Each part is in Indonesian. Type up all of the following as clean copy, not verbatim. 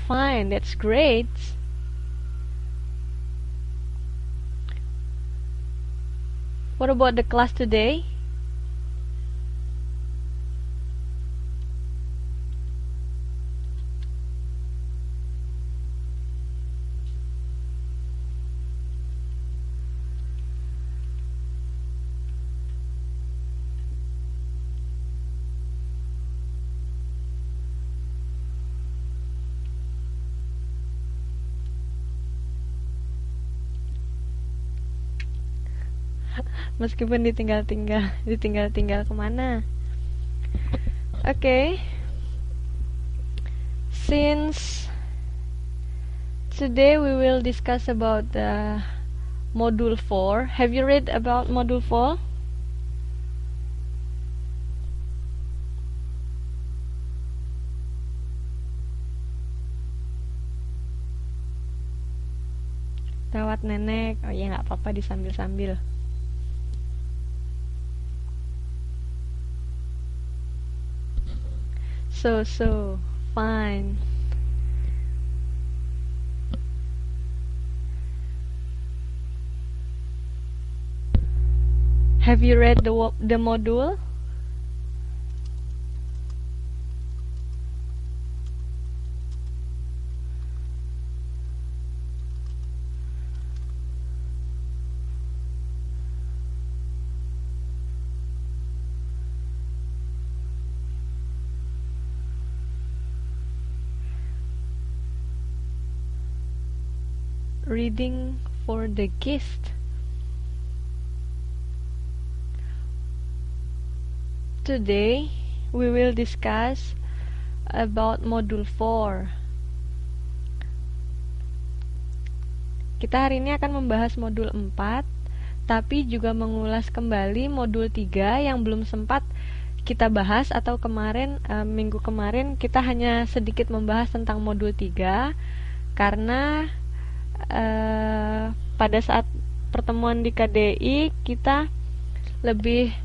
fine, that's great. What about the class today? Meskipun ditinggal kemana? Okay. Since today we will discuss about the module 4. Have you read about module 4? Lewat nenek. Oh ya, nggak apa-apa disambil-sambil. So fine. Have you read the module? Reading for the gift. Today we will discuss about module 4. Kita hari ini akan membahas modul 4, tapi juga mengulas kembali modul 3 yang belum sempat kita bahas, atau minggu kemarin kita hanya sedikit membahas tentang modul 3 karena pada saat pertemuan di KDI kita lebih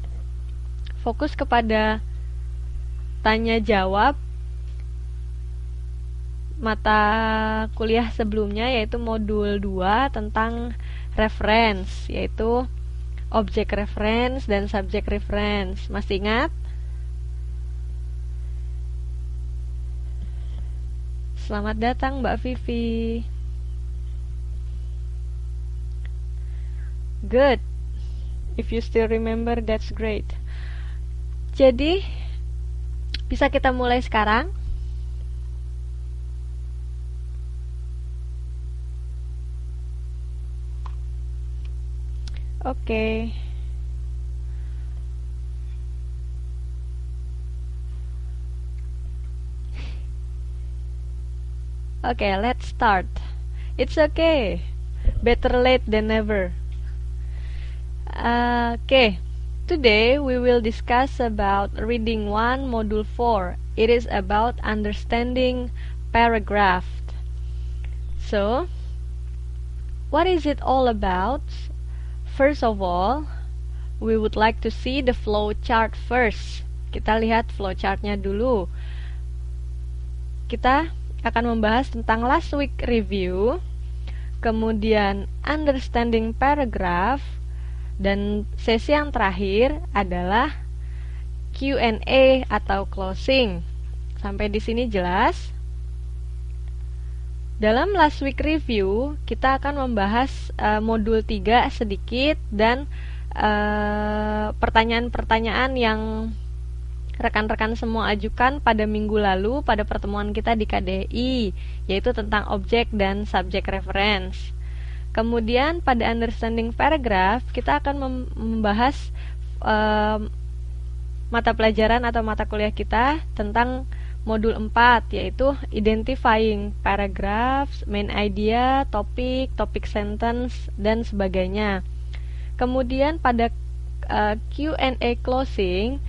fokus kepada tanya jawab mata kuliah sebelumnya, yaitu modul 2 tentang reference, yaitu object reference dan subject reference. Masih ingat? Selamat datang Mbak Vivi. Good. If you still remember, that's great. Jadi, bisa kita mulai sekarang? Oke. Okay, let's start. It's okay. Better late than never. Okay. Today we will discuss about reading 1 module 4. It is about understanding paragraph. So, what is it all about? First of all, we would like to see the flow chart first. Kita lihat flow chartnya dulu. Kita akan membahas tentang last week review, kemudian understanding paragraph, dan sesi yang terakhir adalah Q&A atau closing. Sampai di sini jelas? Dalam last week review, kita akan membahas modul 3 sedikit dan pertanyaan-pertanyaan yang rekan-rekan semua ajukan pada minggu lalu pada pertemuan kita di KDI, yaitu tentang objek dan subject reference. Kemudian pada understanding paragraph, kita akan membahas mata pelajaran atau mata kuliah kita tentang modul 4, yaitu identifying paragraphs, main idea, topic sentence, dan sebagainya. Kemudian pada Q&A closing,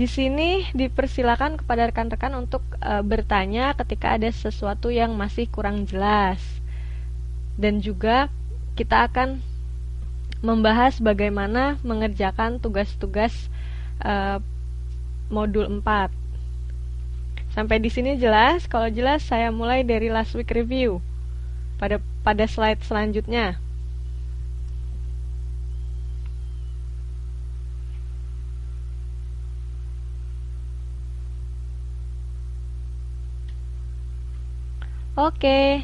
di sini dipersilakan kepada rekan-rekan untuk bertanya ketika ada sesuatu yang masih kurang jelas. Dan juga kita akan membahas bagaimana mengerjakan tugas-tugas modul 4. Sampai di sini jelas? Kalau jelas saya mulai dari last week review pada slide selanjutnya. Oke,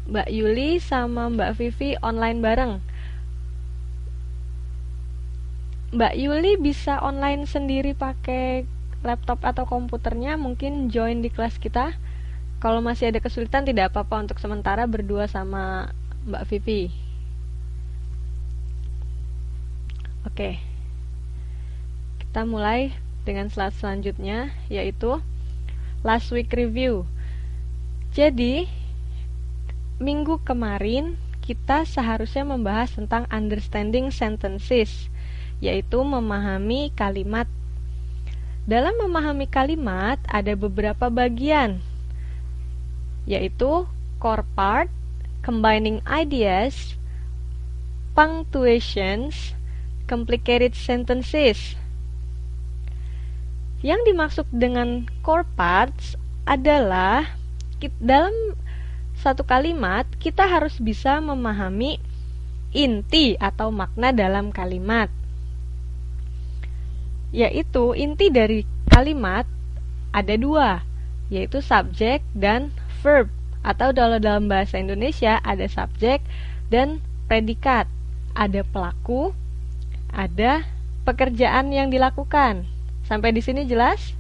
Mbak Yuli sama Mbak Vivi online bareng. Mbak Yuli bisa online sendiri pakai laptop atau komputernya, mungkin join di kelas kita. Kalau masih ada kesulitan tidak apa-apa, untuk sementara berdua sama Mbak Vivi. Oke, kita mulai dengan slide selanjutnya, yaitu last week review. Jadi, minggu kemarin kita seharusnya membahas tentang understanding sentences, yaitu memahami kalimat. Dalam memahami kalimat ada beberapa bagian, yaitu core part, combining ideas, punctuations, complicated sentences. Yang dimaksud dengan core parts adalah dalam satu kalimat kita harus bisa memahami inti atau makna dalam kalimat, yaitu inti dari kalimat ada dua, yaitu subjek dan verb, atau dalam bahasa Indonesia ada subjek dan predikat, ada pelaku, ada pekerjaan yang dilakukan. Sampai di sini jelas?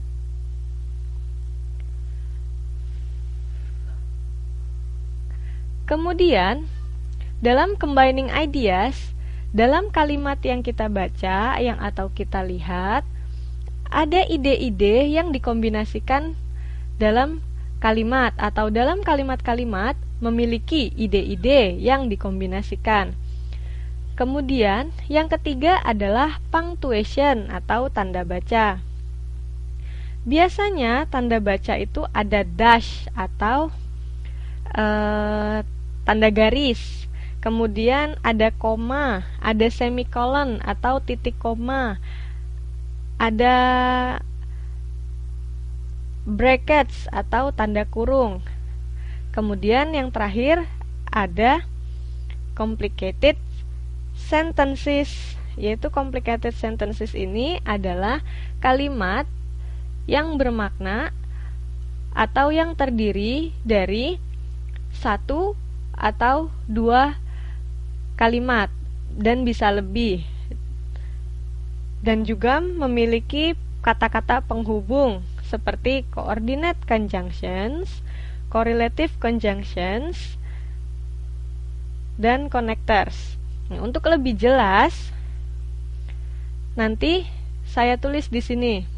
Kemudian, dalam combining ideas, dalam kalimat yang kita baca atau kita lihat, ada ide-ide yang dikombinasikan dalam kalimat, atau dalam kalimat-kalimat memiliki ide-ide yang dikombinasikan. Kemudian, yang ketiga adalah punctuation atau tanda baca. Biasanya tanda baca itu ada dash atau tanda garis, kemudian ada koma, ada semikolon atau titik koma, ada brackets atau tanda kurung. Kemudian yang terakhir ada complicated sentences, yaitu complicated sentences ini adalah kalimat yang bermakna atau yang terdiri dari satu atau dua kalimat dan bisa lebih, dan juga memiliki kata-kata penghubung seperti coordinate conjunctions, correlative conjunctions, dan connectors. Nah, untuk lebih jelas nanti saya tulis di sini.